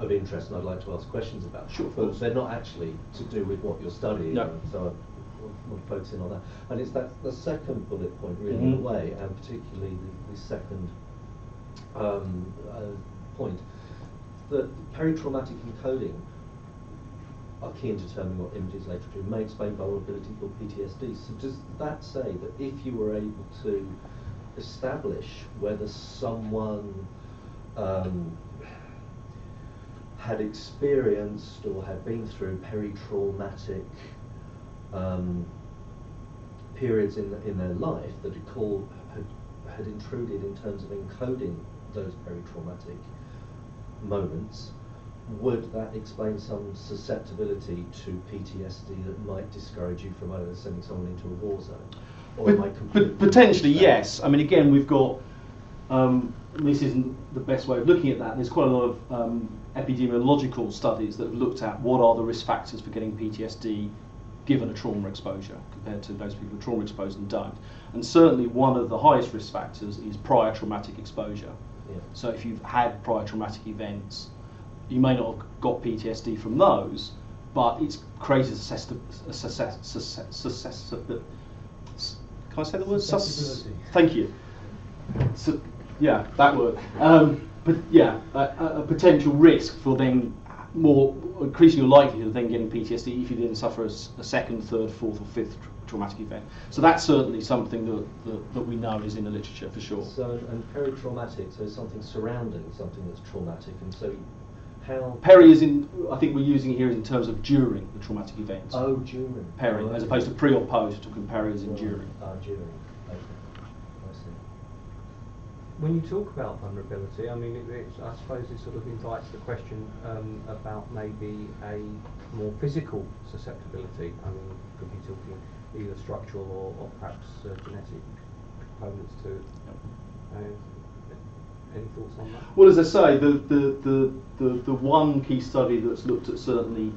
of interest, and I'd like to ask questions about. Sure, but they're not actually to do with what you're studying. No. So I want to focus in on that. And it's that the second bullet point, really, in a way, and particularly the second point, that peri-traumatic encoding are key in determining what images later do, may explain vulnerability for PTSD. So does that say that if you were able to establish whether someone had experienced or had been through peri-traumatic periods in their life that had intruded in terms of encoding those peri-traumatic moments, would that explain some susceptibility to PTSD that might discourage you from either sending someone into a war zone? Or potentially, yes. I mean, again, we've got, this isn't the best way of looking at that. There's quite a lot of epidemiological studies that have looked at what are the risk factors for getting PTSD given a trauma exposure compared to those people who are trauma exposed and don't. And certainly one of the highest risk factors is prior traumatic exposure. Yeah. So if you've had prior traumatic events, you may not have got PTSD from those, but it's created a can I say the word? Thank you. So, yeah, that word. But yeah, a potential risk for then increasing your likelihood of then getting PTSD if you didn't suffer a second, third, fourth, or fifth traumatic event. So that's certainly something that we know is in the literature for sure. So, and peri-traumatic, so something surrounding something that's traumatic, and so how... Peri is in, I think we're using it here in terms of during the traumatic event. Oh, during. Peri, as opposed to pre or post, talking peri as in during. During, okay. I see. When you talk about vulnerability, I mean, I suppose it sort of invites the question about maybe a more physical susceptibility. I mean, could be talking either structural or perhaps genetic components to it. Any thoughts on that? Well, as I say, the one key study that's looked at certainly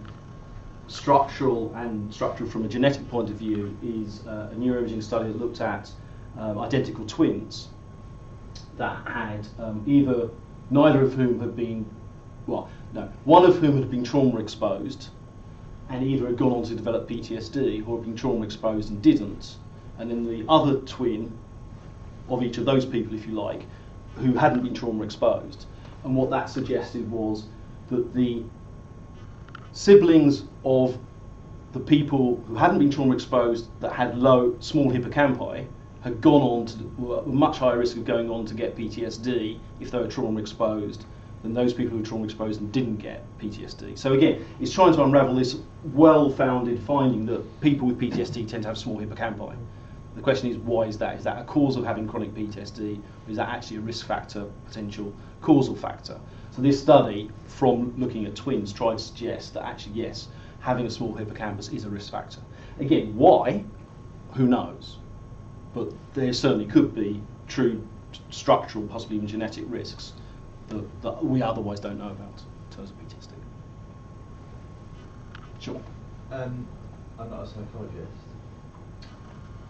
structural from a genetic point of view is a neuroimaging study that looked at identical twins that had neither of whom had been, one of whom had been trauma exposed and either had gone on to develop PTSD or had been trauma exposed and didn't, and then the other twin of each of those people, if you like, who hadn't been trauma exposed. And what that suggested was that the siblings of the people who hadn't been trauma exposed that had small hippocampi had gone on to a much higher risk of going on to get PTSD if they were trauma exposed than those people who were trauma exposed and didn't get PTSD. So again, it's trying to unravel this well-founded finding that people with PTSD tend to have small hippocampi. The question is, why is that? Is that a cause of having chronic PTSD, or is that actually a risk factor, potential causal factor? So this study, from looking at twins, tried to suggest that actually, yes, having a small hippocampus is a risk factor. Again, why? Who knows? But there certainly could be true structural, possibly even genetic risks that we otherwise don't know about in terms of PTSD. Sure. I'm not a psychologist.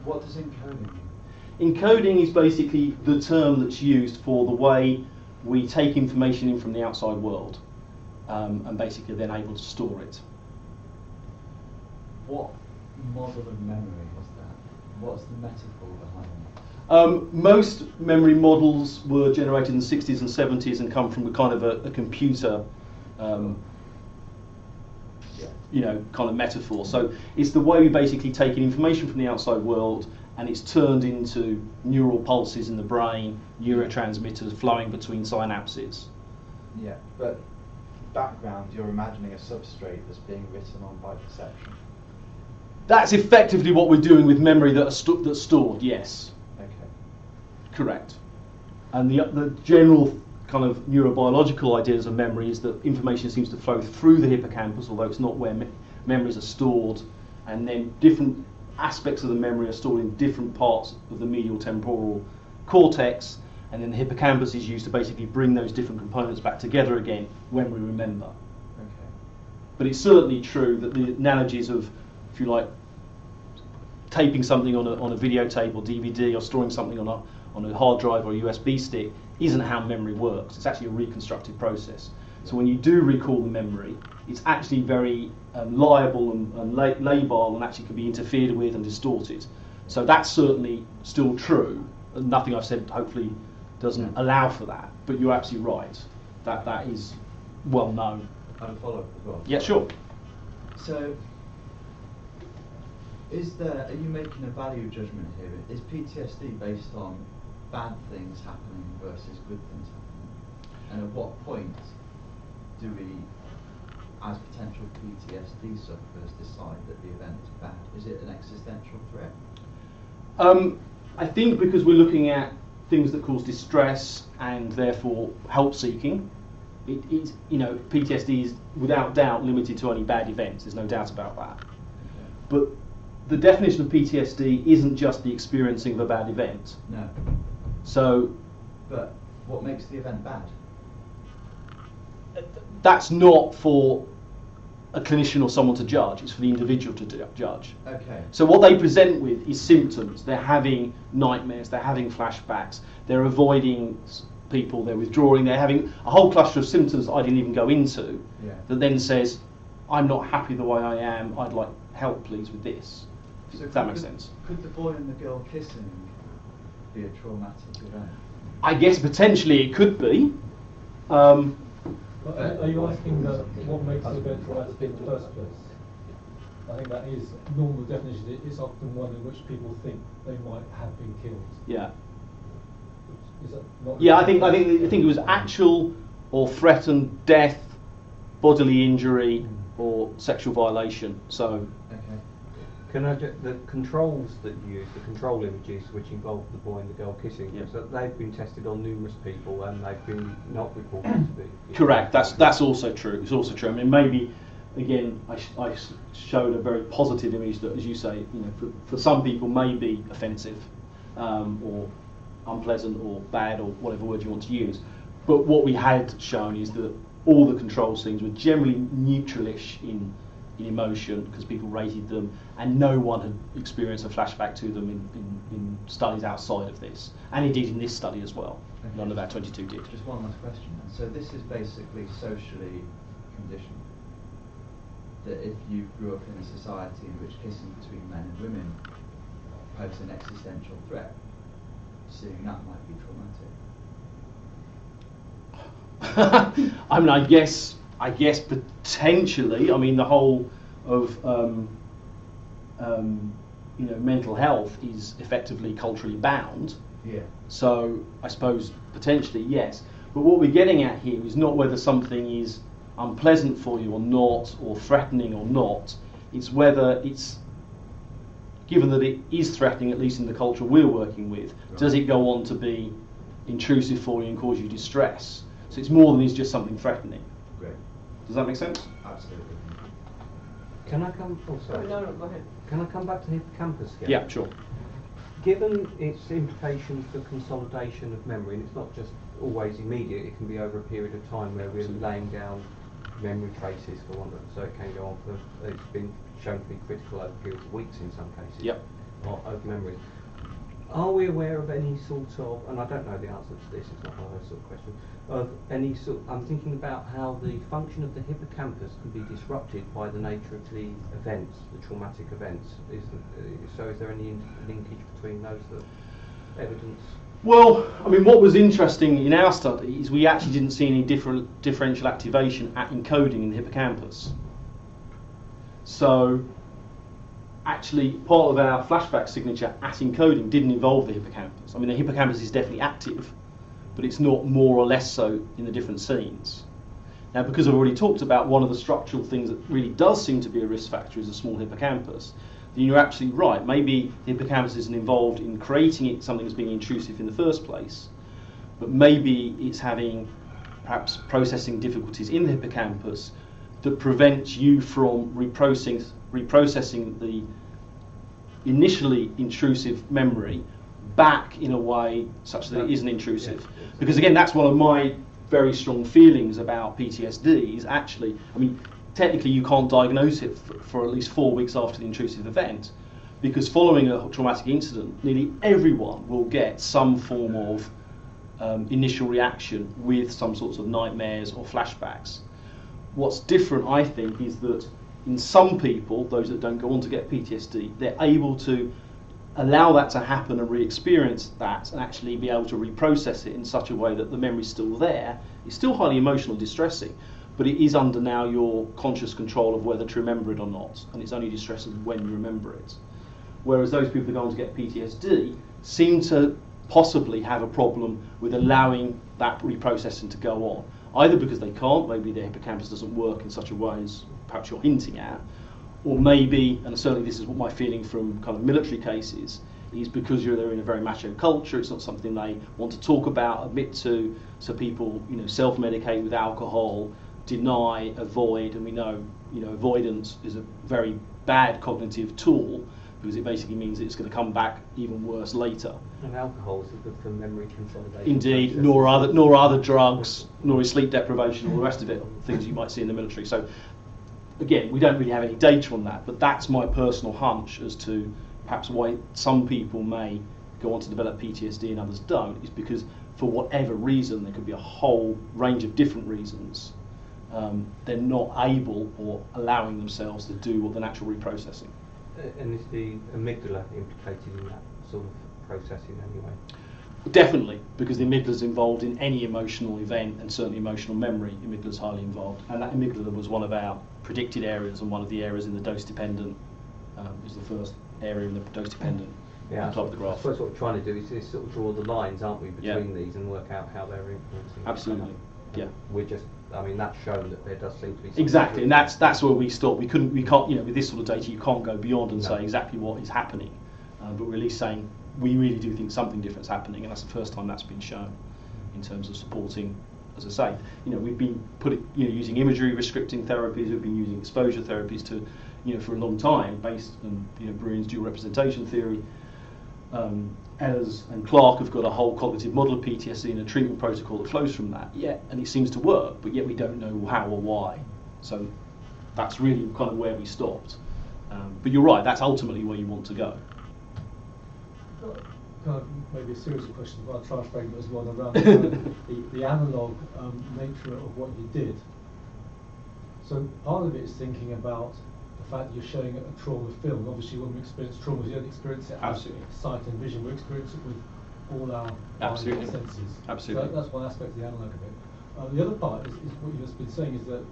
What does encoding mean? Encoding is basically the term that's used for the way we take information in from the outside world and basically then able to store it. What model of memory was that? What's the metaphor behind it? Most memory models were generated in the 60s and 70s and come from a kind of a computer kind of metaphor. So it's the way we basically take in information from the outside world and it's turned into neural pulses in the brain, neurotransmitters flowing between synapses. Yeah, but background, you're imagining a substrate that's being written on by perception. That's effectively what we're doing with memory that's stored, yes. Okay. Correct. And the general kind of neurobiological ideas of memory is that information seems to flow through the hippocampus, although it's not where memories are stored, and then different aspects of the memory are stored in different parts of the medial temporal cortex, and then the hippocampus is used to basically bring those different components back together again when we remember. Okay. But it's certainly true that the analogies of, if you like, taping something on a videotape or DVD or storing something on a hard drive or a USB stick isn't how memory works. It's actually a reconstructive process. So when you do recall the memory, it's actually very liable and labile and actually can be interfered with and distorted. So that's certainly still true. Nothing I've said hopefully doesn't allow for that, but you're absolutely right. That is well known. I have a follow-up as well. Yeah, sure. So, are you making a value judgment here? Is PTSD based on bad things happening versus good things happening? And at what point do we, as potential PTSD sufferers, decide that the event is bad? Is it an existential threat? I think because we're looking at things that cause distress and therefore help seeking, PTSD is without doubt limited to only bad events. There's no doubt about that. Okay. But the definition of PTSD isn't just the experiencing of a bad event. No. So, but what makes the event bad? That's not for a clinician or someone to judge. It's for the individual to judge. Okay. So what they present with is symptoms. They're having nightmares. They're having flashbacks. They're avoiding people. They're withdrawing. They're having a whole cluster of symptoms that I didn't even go into. Yeah. That then says, "I'm not happy the way I am. I'd like help, please, with this." So if that makes sense. Could the boy and the girl kissing be a traumatic event? I guess potentially it could be. But are you asking what makes the event traumatic in the first place? I think that is normal definition. It's often one in which people think they might have been killed. Yeah. Is that not? Yeah, I think it was actual or threatened death, bodily injury, or sexual violation. So. Okay. Can I the controls that you use, the control images which involve the boy and the girl kissing, Yeah. so they've been tested on numerous people and they've been not reported to be. Correct. That's also true. It's also true. I mean, maybe again, I showed a very positive image that, as you say, for some people may be offensive, or unpleasant, or bad, or whatever word you want to use. But what we had shown is that all the control scenes were generally neutralish in emotion because people rated them, and no one had experienced a flashback to them in studies outside of this, and indeed in this study as well. Okay. None of our 22 did. Just one last question then. So this is basically socially conditioned. That if you grew up in a society in which kissing between men and women posed an existential threat, seeing that might be traumatic. I mean, I guess potentially. I mean, the whole of mental health is effectively culturally bound. Yeah. So I suppose potentially yes. But what we're getting at here is not whether something is unpleasant for you or not, or threatening or not. It's whether it's given that it is threatening, at least in the culture we're working with, does it go on to be intrusive for you and cause you distress? So it's more than is just something threatening. Great. Does that make sense? Absolutely. Can I come? Oh, sorry. No, go ahead. Can I come back to hippocampus again? Yeah, sure. Given its implications for consolidation of memory, and it's not just always immediate, it can be over a period of time where we're laying down memory traces for one, so it can go on for, it's been shown to be critical over periods of weeks in some cases. Yep. Of memory. Are we aware of any sort of, and I don't know the answer to this, it's not one of those sort of questions, of any sort, I'm thinking about how the function of the hippocampus can be disrupted by the nature of the events, the traumatic events. So is there any linkage between those evidence? Well, I mean, what was interesting in our study is we actually didn't see any differential activation at encoding in the hippocampus. So actually, part of our flashback signature at encoding didn't involve the hippocampus. I mean, the hippocampus is definitely active, but it's not more or less so in the different scenes. Now, because I've already talked about one of the structural things that really does seem to be a risk factor is a small hippocampus, then you're absolutely right. Maybe the hippocampus isn't involved in creating something that's being intrusive in the first place, but maybe it's having perhaps processing difficulties in the hippocampus that prevents you from reprocessing the initially intrusive memory back in a way such that it isn't intrusive. Yes. Because again, that's one of my very strong feelings about PTSD is actually, I mean, technically you can't diagnose it for at least 4 weeks after the intrusive event, because following a traumatic incident, nearly everyone will get some form of initial reaction with some sorts of nightmares or flashbacks. What's different, I think, is that in some people, those that don't go on to get PTSD, they're able to allow that to happen and re-experience that and actually be able to reprocess it in such a way that the memory's still there. It's still highly emotional and distressing, but it is under now your conscious control of whether to remember it or not, and it's only distressing when you remember it. Whereas those people that go on to get PTSD seem to possibly have a problem with allowing that reprocessing to go on, either because they can't, maybe their hippocampus doesn't work in such a way as perhaps you're hinting at, or maybe, and certainly this is what my feeling from kind of military cases, is because they're in a very macho culture, it's not something they want to talk about, admit to, so people, self-medicate with alcohol, deny, avoid, and we know, avoidance is a very bad cognitive tool because it basically means that it's going to come back even worse later. And alcohol is good for memory consolidation. Indeed, nor other drugs, nor is sleep deprivation, all the rest of it, things you might see in the military. So again, we don't really have any data on that, but that's my personal hunch as to perhaps why some people may go on to develop PTSD and others don't, is because for whatever reason, there could be a whole range of different reasons, they're not able or allowing themselves to do what the natural reprocessing. And is the amygdala implicated in that sort of processing anyway? Definitely, because the amygdala is involved in any emotional event, and certainly emotional memory, the amygdala is highly involved. And that amygdala was one of our predicted areas, and one of the areas in the dose-dependent, is the first area in the dose-dependent top of the graph. I suppose what we're trying to do is sort of draw the lines, aren't we, between these and work out how they're influencing. Absolutely, yeah. That's shown that there does seem to be some exactly, and that's where we stop. We can't, with this sort of data, you can't go beyond and say exactly what is happening, but we're at least saying we really do think something different is happening, and that's the first time that's been shown in terms of supporting, as I say, we've been using imagery restricting therapies, we've been using exposure therapies to, for a long time, based on Bruin's dual representation theory. Ehlers and Clark have got a whole cognitive model of PTSD and a treatment protocol that flows from that. Yeah, and it seems to work, but yet we don't know how or why. So that's really kind of where we stopped. But you're right, that's ultimately where you want to go. Kind of maybe a series of questions, but I'll try to frame it as one around the analogue nature of what you did. So part of it is thinking about the fact that you're showing a trauma film. Obviously, when we experience trauma, we don't experience it as sight and vision. We experience it with all our senses. Absolutely. So that's one aspect of the analogue of it. The other part is what you've just been saying is that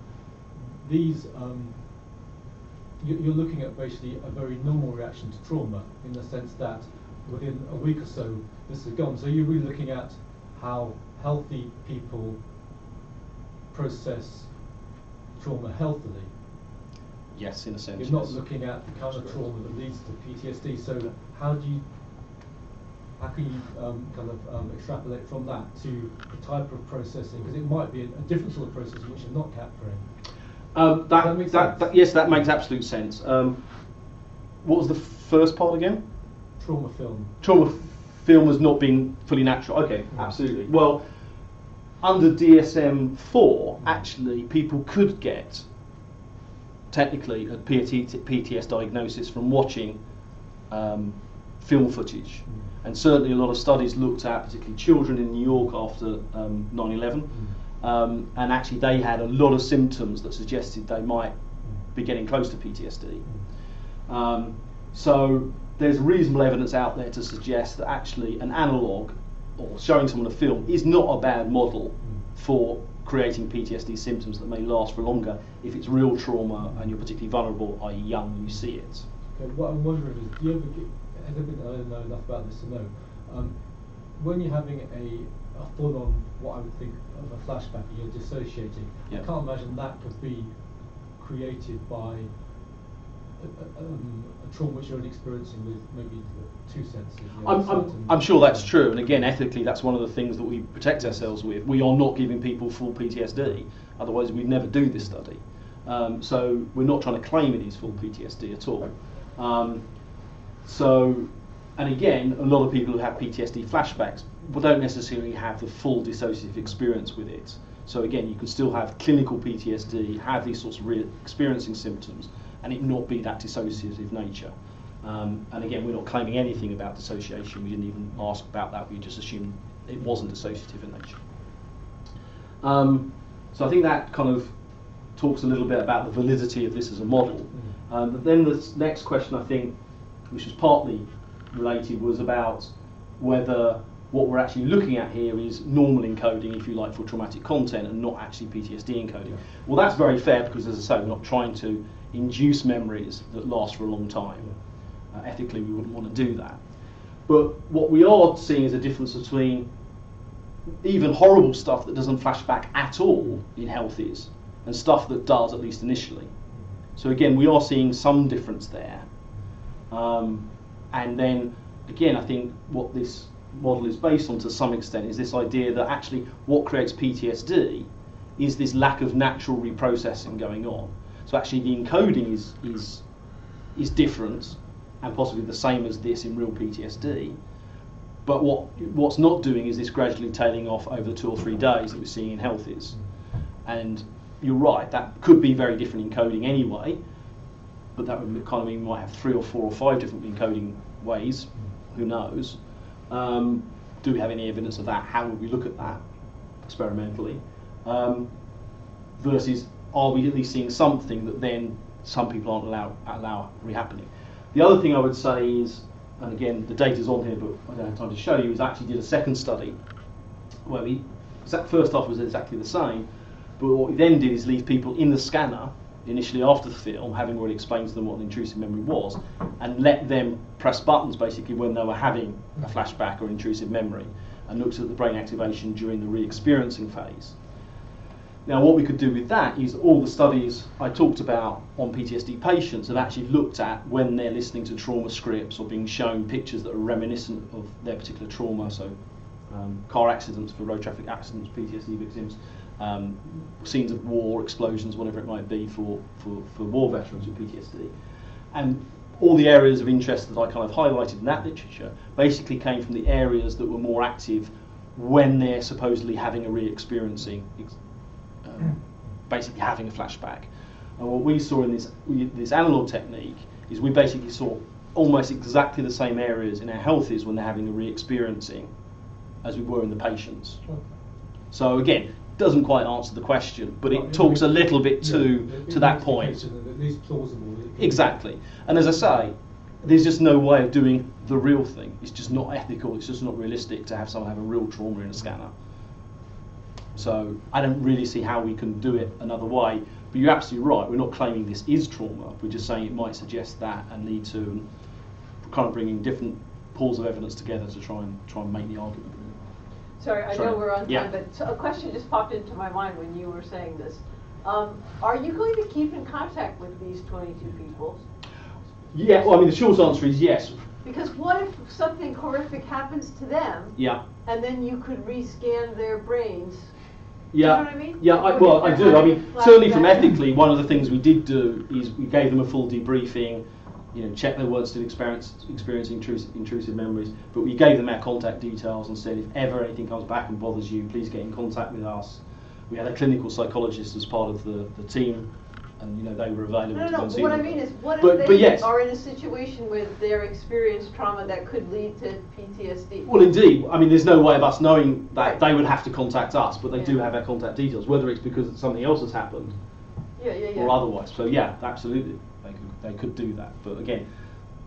these you're looking at basically a very normal reaction to trauma in the sense that within a week or so this is gone. So you're really looking at how healthy people process trauma healthily. Yes, in a sense. You're not looking at the kind of trauma that leads to PTSD. So how can you extrapolate from that to the type of processing? Because it might be a different sort of processing which you're not capturing. Yes, that makes absolute sense. What was the first part again? Trauma film. Trauma film as not being fully natural. Okay, absolutely. Well, under DSM-4, actually, people could get technically a PTS diagnosis from watching film footage. And certainly a lot of studies looked at particularly children in New York after 9/11, and actually they had a lot of symptoms that suggested they might be getting close to PTSD. So there's reasonable evidence out there to suggest that actually an analogue or showing someone a film is not a bad model for creating PTSD symptoms that may last for longer if it's real trauma and you're particularly vulnerable, i.e. young, you see it. Okay, what I'm wondering is, do you ever get, I don't know enough about this to know, when you're having a full-on, what I would think of a flashback and you're dissociating, I can't imagine that could be created by a trauma which you're experiencing with maybe two senses. I'm sure that's true, and again, ethically, that's one of the things that we protect ourselves with. We are not giving people full PTSD, otherwise we'd never do this study. So we're not trying to claim it is full PTSD at all. And again, a lot of people who have PTSD flashbacks don't necessarily have the full dissociative experience with it. So again, you can still have clinical PTSD, have these sorts of experiencing symptoms, and it not be that dissociative nature. And again, we're not claiming anything about dissociation. We didn't even ask about that. We just assumed it wasn't dissociative in nature. So I think that kind of talks a little bit about the validity of this as a model. But then the next question, I think, which was partly related, was about whether what we're actually looking at here is normal encoding, if you like, for traumatic content and not actually PTSD encoding. Yeah. Well, that's very fair because, as I say, we're not trying to induce memories that last for a long time. Ethically, we wouldn't want to do that. But what we are seeing is a difference between even horrible stuff that doesn't flash back at all in healthies and stuff that does, at least initially. So again, we are seeing some difference there. And then, again, I think what this model is based on to some extent is this idea that actually what creates PTSD is this lack of natural reprocessing going on. So actually the encoding is different and possibly the same as this in real PTSD, but what's not doing is this gradually tailing off over the 2 or 3 days that we're seeing in healthies. And you're right, that could be very different encoding anyway, but that would kind of mean we might have 3 or 4 or 5 different encoding ways, who knows. Do we have any evidence of that? How would we look at that experimentally? Versus, are we at least seeing something that then some people aren't allow re-happening? The other thing I would say is, and again, the data's on here, but I don't have time to show you, is actually did a second study where that first half was exactly the same, but what we then did is leave people in the scanner initially after the film, having already explained to them what an intrusive memory was, and let them press buttons basically when they were having a flashback or intrusive memory, and looked at the brain activation during the re-experiencing phase. Now what we could do with that is all the studies I talked about on PTSD patients have actually looked at when they're listening to trauma scripts or being shown pictures that are reminiscent of their particular trauma, so car accidents for road traffic accidents, PTSD victims, scenes of war, explosions, whatever it might be for war veterans with PTSD. And all the areas of interest that I kind of highlighted in that literature basically came from the areas that were more active when they're supposedly having a re-experiencing, basically having a flashback. And what we saw in this analog technique is we basically saw almost exactly the same areas in our healthies when they're having a re-experiencing as we were in the patients. So again, doesn't quite answer the question, but it talks a little bit to that point. At least plausible. Exactly. And as I say, there's just no way of doing the real thing. It's just not ethical, it's just not realistic to have someone have a real trauma in a scanner. So I don't really see how we can do it another way. But you're absolutely right, we're not claiming this is trauma, we're just saying it might suggest that and lead to, and kind of bringing different pools of evidence together to try and make the argument. Sorry, I know we're on time, but a question just popped into my mind when you were saying this. Are you going to keep in contact with these 22 people? Yeah, well, I mean, the short answer is yes. Because what if something horrific happens to them? Yeah. And then you could rescan their brains? Yeah. You know what I mean? Yeah, Or I if do. they're I mean, having certainly from flashbacks. ethically, one of the things we did do is we gave them a full debriefing, check they weren't still experiencing intrusive memories, but we gave them our contact details and said, if ever anything comes back and bothers you, please get in contact with us. We had a clinical psychologist as part of the team, and they were available to go and see What them. I mean is, what But if they yes. are in a situation where they're experienced trauma that could lead to PTSD? Well, indeed. I mean, there's no way of us knowing that. Right. They would have to contact us, but they do Yeah. have our contact details, whether it's because something else has happened Yeah. or otherwise. So yeah, absolutely, they could do that. But again,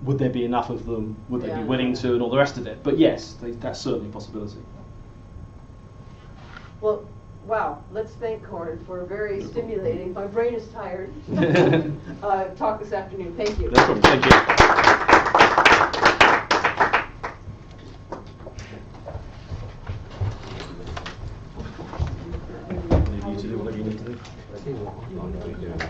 would there be enough of them? Would they Yeah. be willing to, and all the rest of it? But yes, that's certainly a possibility. Well, wow, let's thank Corin for a very stimulating, my brain is tired, talk this afternoon. Thank you. No problem. Thank you. Leave you to do whatever you need to do. I think what I'm going to do now